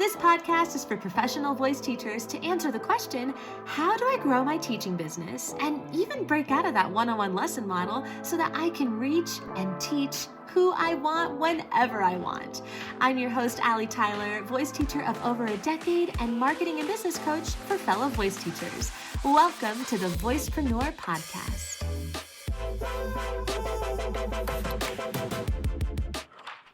This podcast is for professional voice teachers to answer the question, how do I grow my teaching business and even break out of that one-on-one lesson model so that I can reach and teach who I want whenever I want. I'm your host, Allie Tyler, voice teacher of over a decade and marketing and business coach for fellow voice teachers. Welcome to the Voicepreneur podcast.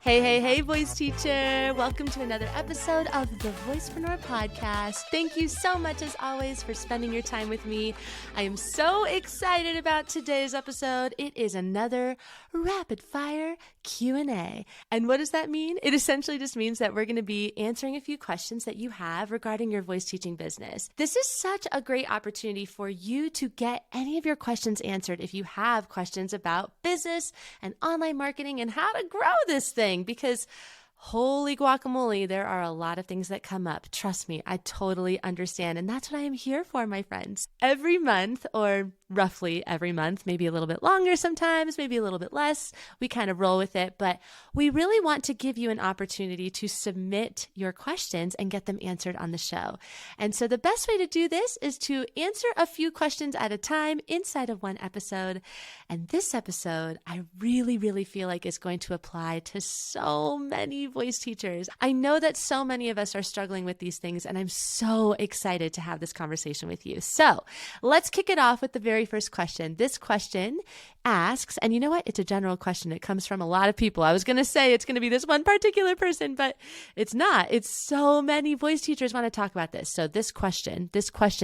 Hey, voice teacher. Welcome to another episode of the Voicepreneur podcast. Thank you so much, as always, for spending your time with me. I am so excited about today's episode. It is another rapid fire Q&A. And what does that mean? It essentially just means that we're going to be answering a few questions that you have regarding your voice teaching business. This is such a great opportunity for you to get any of your questions answered if you have questions about business and online marketing and how to grow this thing. Because holy guacamole, there are a lot of things that come up. Trust me, I totally understand. And that's what I am here for, my friends. Every month, or roughly every month, maybe a little bit longer sometimes, maybe a little bit less, we kind of roll with it. But we really want to give you an opportunity to submit your questions and get them answered on the show. And so the best way to do this is to answer a few questions at a time inside of one episode. And this episode, I really feel like is going to apply to so many voice teachers. I know that so many of us are struggling with these things, and I'm so excited to have this conversation with you. So let's kick it off with the very first question. This question asks, and you know what? It's a general question. It comes from a lot of people. I was going to say it's going to be this one particular person, but it's not. It's so many voice teachers want to talk about this. So this question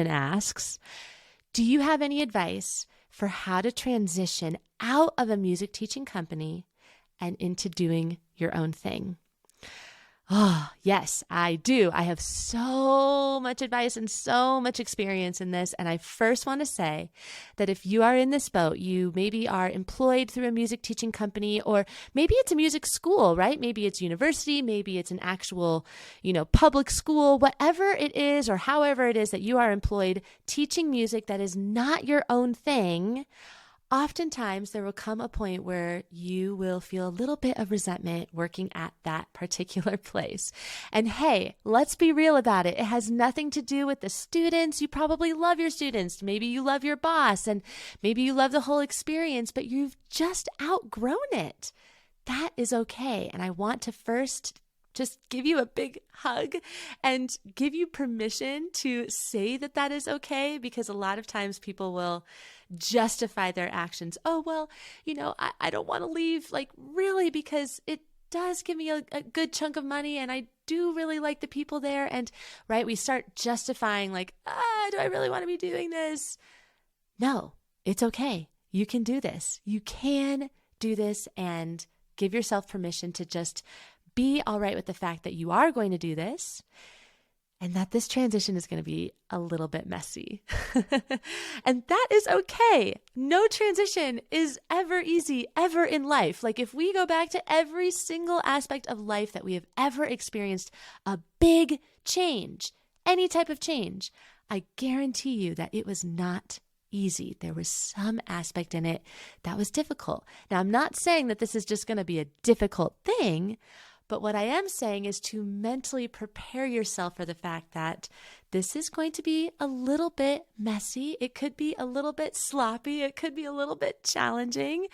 asks, do you have any advice for how to transition out of a music teaching company and into doing your own thing? Oh, yes, I do. I have so much advice and so much experience in this. And I first want to say that if you are in this boat, you maybe are employed through a music teaching company, or maybe it's a music school, right? Maybe it's university, maybe it's an actual, public school, whatever it is, or however it is that you are employed teaching music that is not your own thing. Oftentimes, there will come a point where you will feel a little bit of resentment working at that particular place. And hey, let's be real about it. It has nothing to do with the students. You probably love your students. Maybe you love your boss, and maybe you love the whole experience, but you've just outgrown it. That is okay. And I want to first just give you a big hug and give you permission to say that that is okay, because a lot of times people will justify their actions. Oh, well, I don't want to leave, really, because it does give me a good chunk of money and I do really like the people there. And right, we start justifying do I really want to be doing this? No, it's okay. You can do this. You can do this, and give yourself permission to just be all right with the fact that you are going to do this and that this transition is going to be a little bit messy. And that is okay. No transition is ever easy, ever in life. If we go back to every single aspect of life that we have ever experienced, a big change, any type of change, I guarantee you that it was not easy. There was some aspect in it that was difficult. Now, I'm not saying that this is just going to be a difficult thing, but what I am saying is to mentally prepare yourself for the fact that this is going to be a little bit messy. It could be a little bit sloppy. It could be a little bit challenging,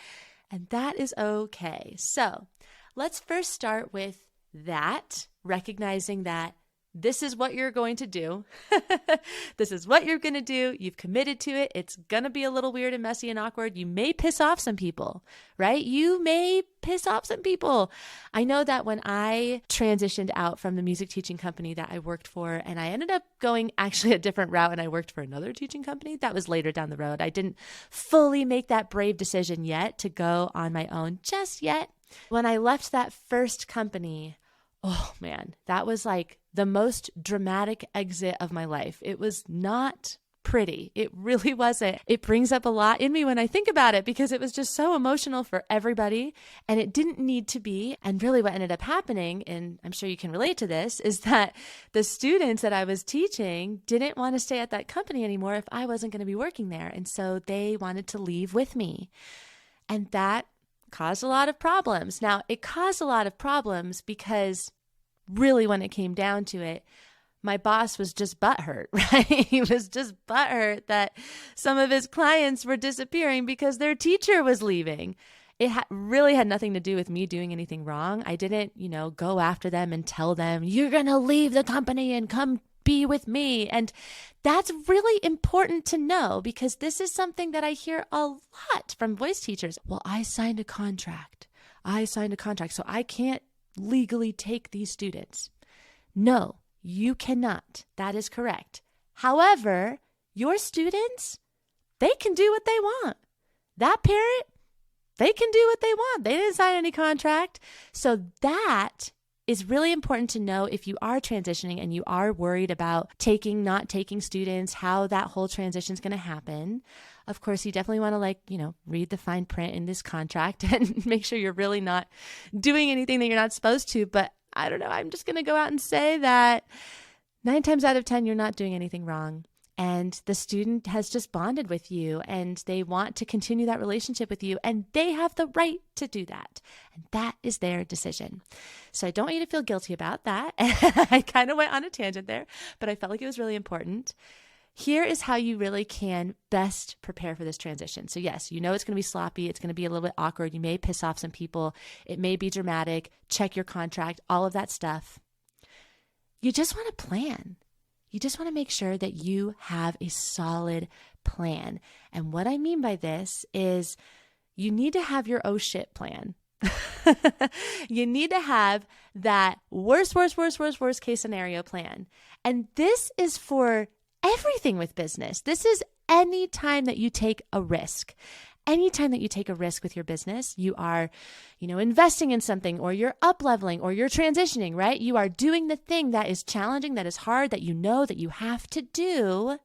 and that is okay. So let's first start with that, recognizing that this is what you're going to do. This is what you're going to do. You've committed to it. It's going to be a little weird and messy and awkward. You may piss off some people, right? You may piss off some people. I know that when I transitioned out from the music teaching company that I worked for, and I ended up going actually a different route, and I worked for another teaching company, that was later down the road. I didn't fully make that brave decision yet to go on my own just yet. When I left that first company, oh man, that was the most dramatic exit of my life. It was not pretty. It really wasn't. It brings up a lot in me when I think about it, because it was just so emotional for everybody, and it didn't need to be. And really what ended up happening, and I'm sure you can relate to this, is that the students that I was teaching didn't want to stay at that company anymore if I wasn't going to be working there. And so they wanted to leave with me. And that caused a lot of problems. Now, it caused a lot of problems because really, when it came down to it, my boss was just butthurt, right? He was just butthurt that some of his clients were disappearing because their teacher was leaving. It really had nothing to do with me doing anything wrong. I didn't, go after them and tell them, you're going to leave the company and come be with me. And that's really important to know, because this is something that I hear a lot from voice teachers. Well, I signed a contract, so I can't legally take these students. No, you cannot. That is correct. However, your students, they can do what they want. That parent, they can do what they want. They didn't sign any contract. So that is really important to know if you are transitioning and you are worried about not taking students, how that whole transition is going to happen. Of course, you definitely want to read the fine print in this contract and make sure you're really not doing anything that you're not supposed to. But I don't know, I'm just going to go out and say that 9 times out of 10, you're not doing anything wrong. And the student has just bonded with you and they want to continue that relationship with you, and they have the right to do that. And that is their decision. So I don't want you to feel guilty about that. I kind of went on a tangent there, but I felt like it was really important. Here is how you really can best prepare for this transition. So yes, it's going to be sloppy. It's going to be a little bit awkward. You may piss off some people. It may be dramatic. Check your contract, all of that stuff. You just want to plan. You just want to make sure that you have a solid plan. And what I mean by this is you need to have your oh shit plan. You need to have that worst case scenario plan. And this is for everything with business. This is any time that you take a risk. Anytime that you take a risk with your business, you are, investing in something, or you're up-leveling, or you're transitioning, right? You are doing the thing that is challenging, that is hard, that you know that you have to do.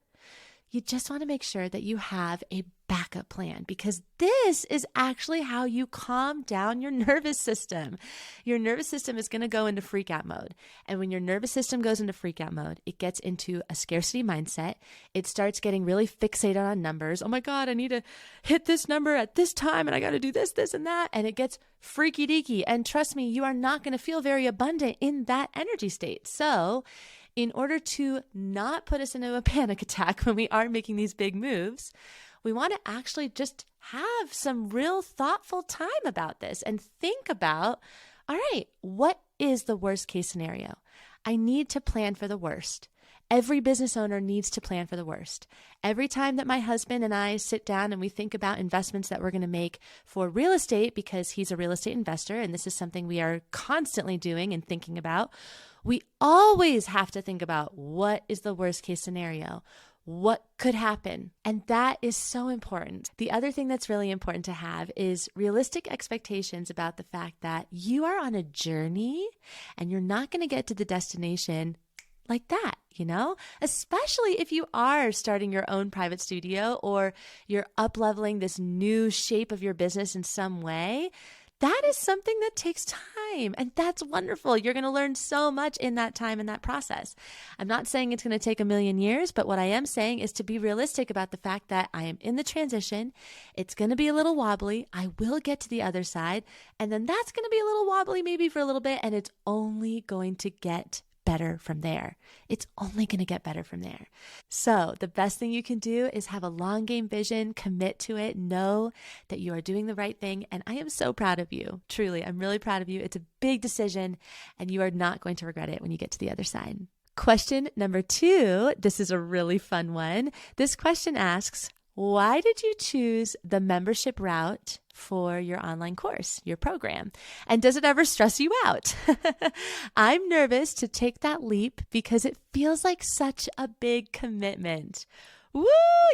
You just want to make sure that you have a backup plan, because this is actually how you calm down your nervous system. Your nervous system is going to go into freak out mode. And when your nervous system goes into freak out mode, it gets into a scarcity mindset. It starts getting really fixated on numbers. Oh my God, I need to hit this number at this time and I got to do this, this, and that. And it gets freaky deaky. And trust me, you are not going to feel very abundant in that energy state. So in order to not put us into a panic attack when we are making these big moves, we want to actually just have some real thoughtful time about this and think about, all right, what is the worst case scenario? I need to plan for the worst. Every business owner needs to plan for the worst. Every time that my husband and I sit down and we think about investments that we're going to make for real estate, because he's a real estate investor and this is something we are constantly doing and thinking about, we always have to think about what is the worst case scenario. What could happen? And that is so important. The other thing that's really important to have is realistic expectations about the fact that you are on a journey and you're not going to get to the destination like that, especially if you are starting your own private studio or you're up-leveling this new shape of your business in some way. That is something that takes time, and that's wonderful. You're going to learn so much in that time, in that process. I'm not saying it's going to take a million years, but what I am saying is to be realistic about the fact that I am in the transition. It's going to be a little wobbly. I will get to the other side, and then that's going to be a little wobbly maybe for a little bit, and it's only going to get better from there. It's only going to get better from there. So the best thing you can do is have a long game vision, commit to it, know that you are doing the right thing. And I am so proud of you. Truly, I'm really proud of you. It's a big decision and you are not going to regret it when you get to the other side. Question number 2. This is a really fun one. This question asks, why did you choose the membership route for your online course, your program? And does it ever stress you out? I'm nervous to take that leap because it feels like such a big commitment. Woo!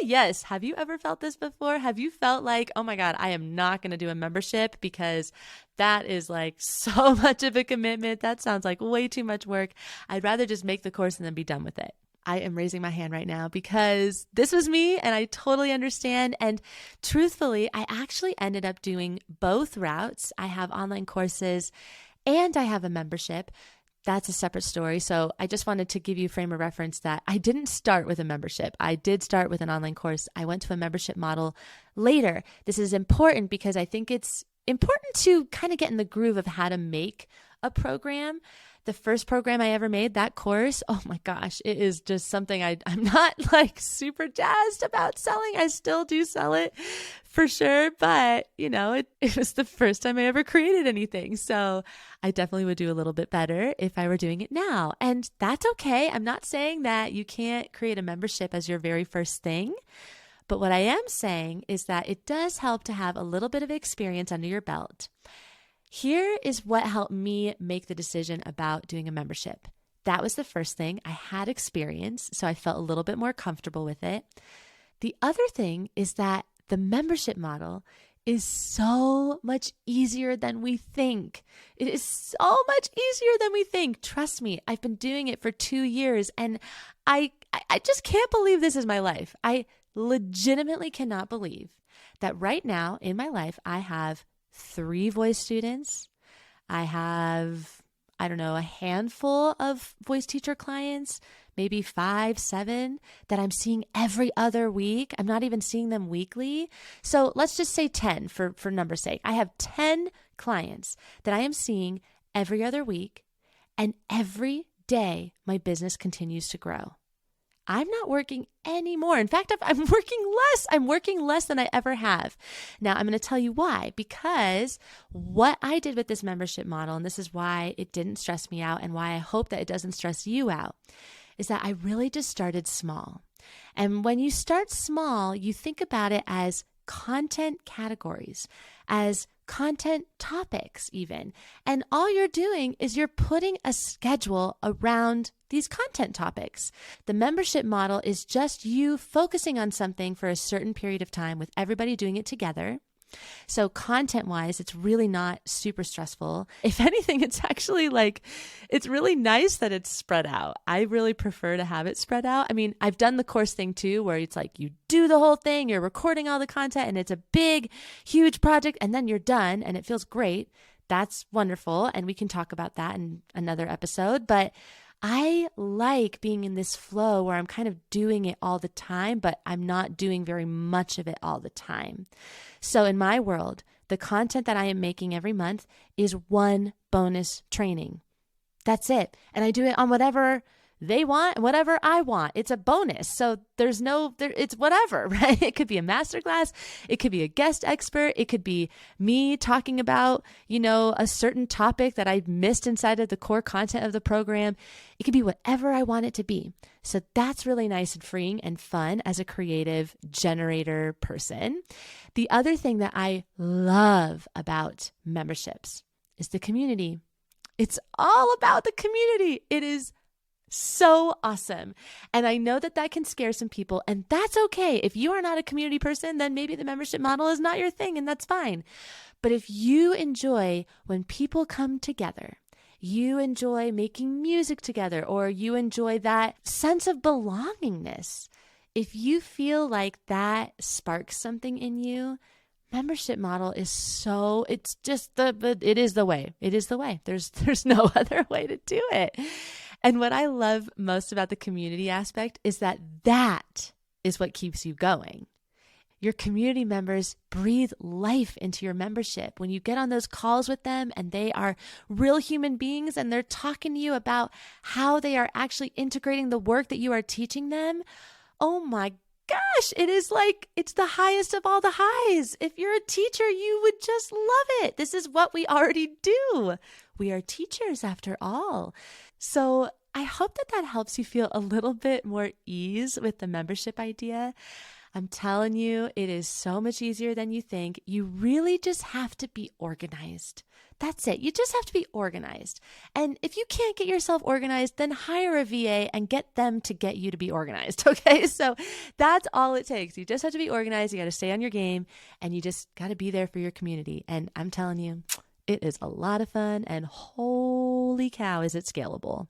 Yes. Have you ever felt this before? Have you felt like, oh my God, I am not going to do a membership because that is like so much of a commitment. That sounds like way too much work. I'd rather just make the course and then be done with it. I am raising my hand right now because this was me and I totally understand. And truthfully, I actually ended up doing both routes. I have online courses and I have a membership. That's a separate story. So I just wanted to give you a frame of reference that I didn't start with a membership. I did start with an online course. I went to a membership model later. This is important because I think it's important to kind of get in the groove of how to make a program. The first program I ever made, that course, oh my gosh, it is just something I'm not like super jazzed about selling. I still do sell it for sure, but it was the first time I ever created anything. So I definitely would do a little bit better if I were doing it now. And that's okay. I'm not saying that you can't create a membership as your very first thing. But what I am saying is that it does help to have a little bit of experience under your belt. Here is what helped me make the decision about doing a membership. That was the first thing. I had experience, so I felt a little bit more comfortable with it. The other thing is that the membership model is so much easier than we think. It is so much easier than we think. Trust me, I've been doing it for 2 years, and I just can't believe this is my life. I legitimately cannot believe that right now in my life, I have 3 voice students. I have, a handful of voice teacher clients, maybe 5, 7 that I'm seeing every other week. I'm not even seeing them weekly. So let's just say 10 for number's sake. I have 10 clients that I am seeing every other week, and every day my business continues to grow. I'm not working anymore. In fact, I'm working less. I'm working less than I ever have. Now, I'm going to tell you why. Because what I did with this membership model, and this is why it didn't stress me out and why I hope that it doesn't stress you out, is that I really just started small. And when you start small, you think about it as content categories, as content topics even. And all you're doing is you're putting a schedule around these content topics. The membership model is just you focusing on something for a certain period of time with everybody doing it together. So content-wise, it's really not super stressful. If anything, it's actually it's really nice that it's spread out. I really prefer to have it spread out. I mean, I've done the course thing too, where it's like you do the whole thing, you're recording all the content, and it's a big, huge project, and then you're done, and it feels great. That's wonderful, and we can talk about that in another episode. But I like being in this flow where I'm kind of doing it all the time, but I'm not doing very much of it all the time. So in my world, the content that I am making every month is one bonus training. That's it. And I do it on whatever they want, whatever I want. It's a bonus. So it's whatever, right? It could be a masterclass. It could be a guest expert. It could be me talking about, a certain topic that I missed inside of the core content of the program. It could be whatever I want it to be. So that's really nice and freeing and fun as a creative generator person. The other thing that I love about memberships is the community. It's all about the community. It is so awesome. And I know that can scare some people, and that's okay. If you are not a community person, then maybe the membership model is not your thing, and that's fine. But if you enjoy when people come together, you enjoy making music together, or you enjoy that sense of belongingness, if you feel like that sparks something in you, membership model is it's just it is the way. It is the way. There's no other way to do it. And what I love most about the community aspect is that is what keeps you going. Your community members breathe life into your membership. When you get on those calls with them and they are real human beings and they're talking to you about how they are actually integrating the work that you are teaching them, oh my gosh, it's the highest of all the highs. If you're a teacher, you would just love it. This is what we already do. We are teachers after all. So I hope that helps you feel a little bit more ease with the membership idea. I'm telling you, it is so much easier than you think. You really just have to be organized. That's it. You just have to be organized. And if you can't get yourself organized, then hire a VA and get them to get you to be organized. Okay. So that's all it takes. You just have to be organized. You got to stay on your game, and you just got to be there for your community. And I'm telling you, it is a lot of fun, and holy cow, is it scalable.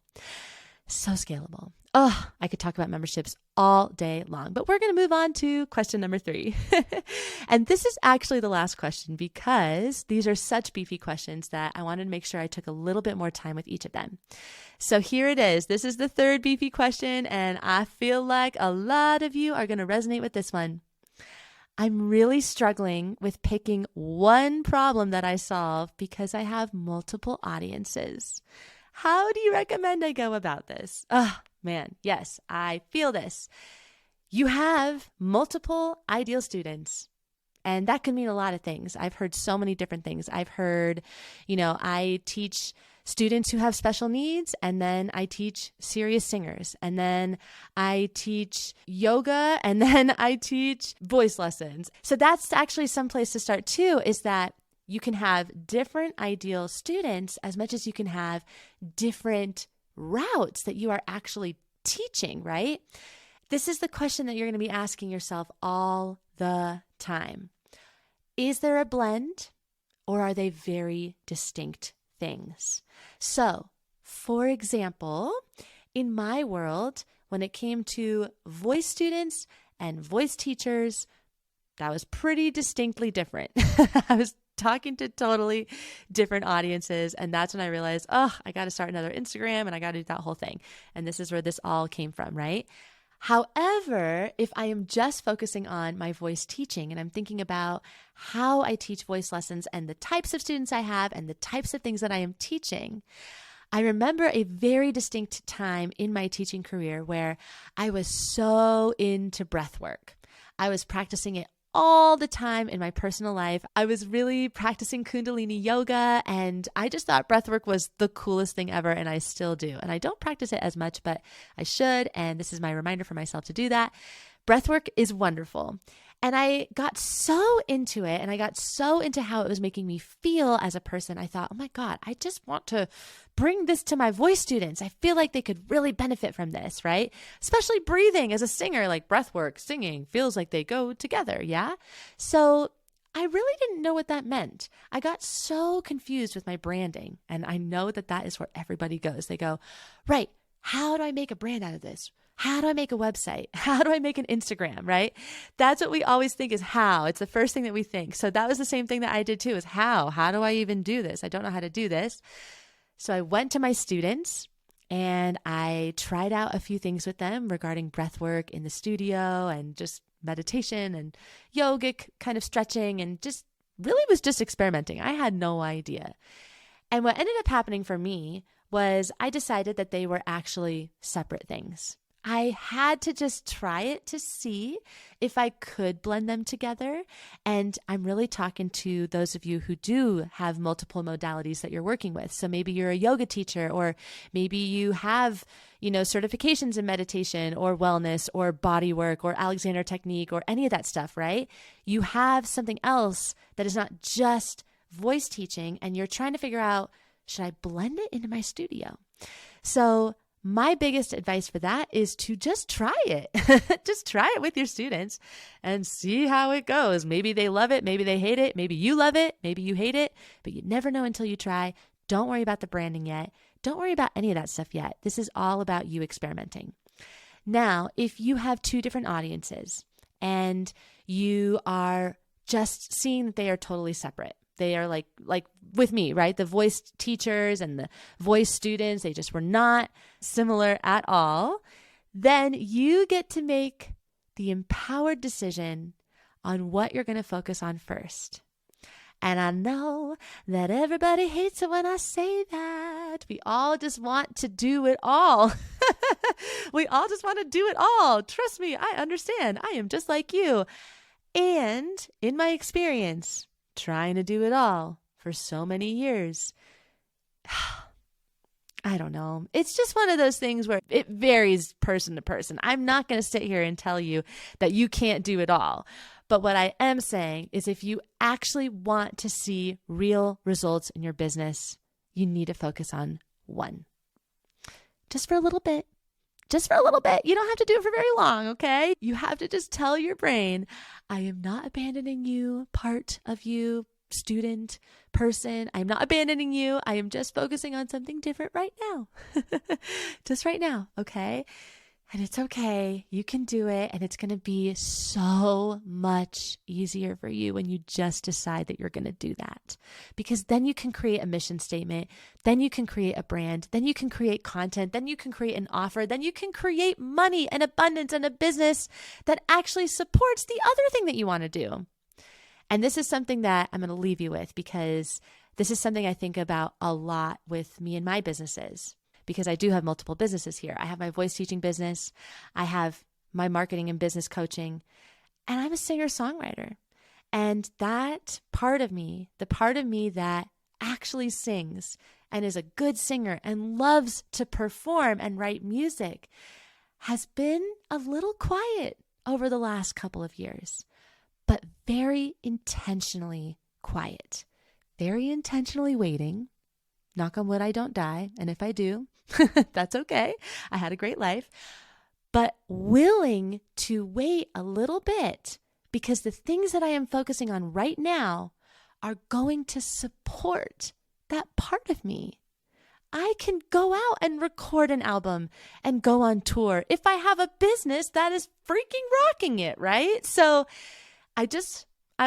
So scalable. Oh, I could talk about memberships all day long, but we're going to move on to question number 3. And this is actually the last question, because these are such beefy questions that I wanted to make sure I took a little bit more time with each of them. So here it is. This is the 3rd beefy question, and I feel like a lot of you are going to resonate with this one. I'm really struggling with picking one problem that I solve because I have multiple audiences. How do you recommend I go about this? Oh, man, yes, I feel this. You have multiple ideal students, and that can mean a lot of things. I've heard so many different things. I've heard, I teach students who have special needs, and then I teach serious singers, and then I teach yoga, and then I teach voice lessons. So that's actually some place to start too, is that you can have different ideal students as much as you can have different routes that you are actually teaching, right? This is the question that you're going to be asking yourself all the time. Is there a blend, or are they very distinct things? So, for example, in my world, when it came to voice students and voice teachers, that was pretty distinctly different. I was talking to totally different audiences, and that's when I realized, I got to start another Instagram, and I got to do that whole thing. And this is where this all came from, right? However, if I am just focusing on my voice teaching and I'm thinking about how I teach voice lessons and the types of students I have and the types of things that I am teaching, I remember a very distinct time in my teaching career where I was so into breath work. I was practicing it all the time in my personal life. I was really practicing Kundalini yoga, and I just thought breathwork was the coolest thing ever, and I still do. And I don't practice it as much, but I should, and this is my reminder for myself to do that. Breathwork is wonderful. And I got so into it, and I got so into how it was making me feel as a person. I thought, oh my God, I just want to bring this to my voice students. I feel like they could really benefit from this, right? Especially breathing as a singer, like breathwork, singing feels like they go together, yeah? So I really didn't know what that meant. I got so confused with my branding, and I know that that is where everybody goes. They go, right, how do I make a brand out of this? How do I make a website? How do I make an Instagram, right? That's what we always think is how. It's the first thing that we think. So that was the same thing that I did too, is how? How do I even do this? I don't know how to do this. So I went to my students and I tried out a few things with them regarding breath work in the studio and just meditation and yogic kind of stretching, and just really was just experimenting. I had no idea. And what ended up happening for me was I decided that they were actually separate things. I had to just try it to see if I could blend them together. And I'm really talking to those of you who do have multiple modalities that you're working with. So maybe you're a yoga teacher, or maybe you have, certifications in meditation or wellness or body work or Alexander technique or any of that stuff, right? You have something else that is not just voice teaching, and you're trying to figure out, should I blend it into my studio? So my biggest advice for that is to just try it. Just try it with your students and see how it goes. Maybe they love it. Maybe they hate it. Maybe you love it. Maybe you hate it, but you never know until you try. Don't worry about the branding yet. Don't worry about any of that stuff yet. This is all about you experimenting. Now, if you have two different audiences and you are just seeing that they are totally separate, they are like with me, right? The voice teachers and the voice students, they just were not similar at all. Then you get to make the empowered decision on what you're going to focus on first. And I know that everybody hates it when I say that. We all just want to do it all. We all just want to do it all. Trust me, I understand. I am just like you. And in my experience, trying to do it all for so many years, I don't know. It's just one of those things where it varies person to person. I'm not going to sit here and tell you that you can't do it all. But what I am saying is, if you actually want to see real results in your business, you need to focus on one. Just for a little bit. Just for a little bit. You don't have to do it for very long, okay? You have to just tell your brain, I am not abandoning you, part of you, student, person. I am not abandoning you. I am just focusing on something different right now. Just right now, okay? And it's okay. You can do it. And it's going to be so much easier for you when you just decide that you're going to do that. Because then you can create a mission statement. Then you can create a brand. Then you can create content. Then you can create an offer. Then you can create money and abundance and a business that actually supports the other thing that you want to do. And this is something that I'm going to leave you with, because this is something I think about a lot with me and my businesses. Because I do have multiple businesses here. I have my voice teaching business. I have my marketing and business coaching. And I'm a singer-songwriter. And that part of me, the part of me that actually sings and is a good singer and loves to perform and write music, has been a little quiet over the last couple of years, but very intentionally quiet, very intentionally waiting. Knock on wood, I don't die. And if I do, that's okay. I had a great life. But willing to wait a little bit, because the things that I am focusing on right now are going to support that part of me. I can go out and record an album and go on tour if I have a business that is freaking rocking it, right? So I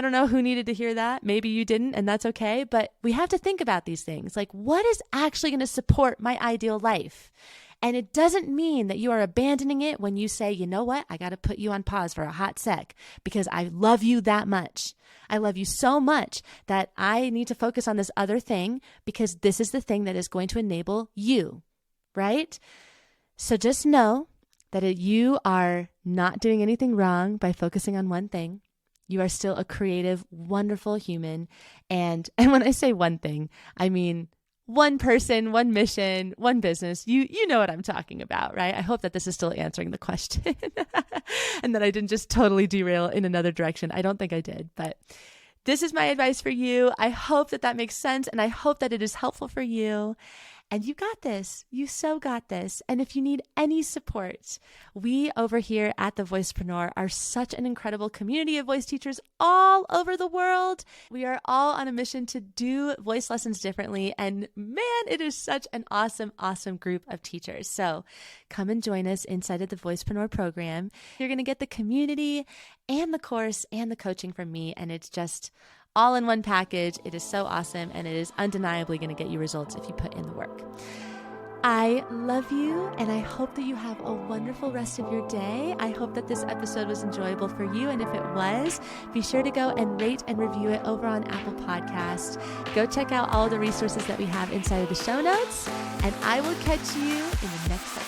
don't know who needed to hear that. Maybe you didn't, and that's okay. But we have to think about these things. Like, what is actually going to support my ideal life? And it doesn't mean that you are abandoning it when you say, you know what, I got to put you on pause for a hot sec because I love you that much. I love you so much that I need to focus on this other thing because this is the thing that is going to enable you, right? So just know that you are not doing anything wrong by focusing on one thing. You are still a creative, wonderful human. And when I say one thing, I mean one person, one mission, one business. You know what I'm talking about, right? I hope that this is still answering the question and that I didn't just totally derail in another direction. I don't think I did, but this is my advice for you. I hope that makes sense, and I hope that it is helpful for you. And you got this. You so got this. And if you need any support, we over here at the Voicepreneur are such an incredible community of voice teachers all over the world. We are all on a mission to do voice lessons differently. And man, it is such an awesome, awesome group of teachers. So come and join us inside of the Voicepreneur program. You're going to get the community and the course and the coaching from me. And it's just all in one package. It is so awesome, and it is undeniably going to get you results if you put in the work. I love you, and I hope that you have a wonderful rest of your day. I hope that this episode was enjoyable for you, and if it was, be sure to go and rate and review it over on Apple Podcasts. Go check out all the resources that we have inside of the show notes, and I will catch you in the next episode.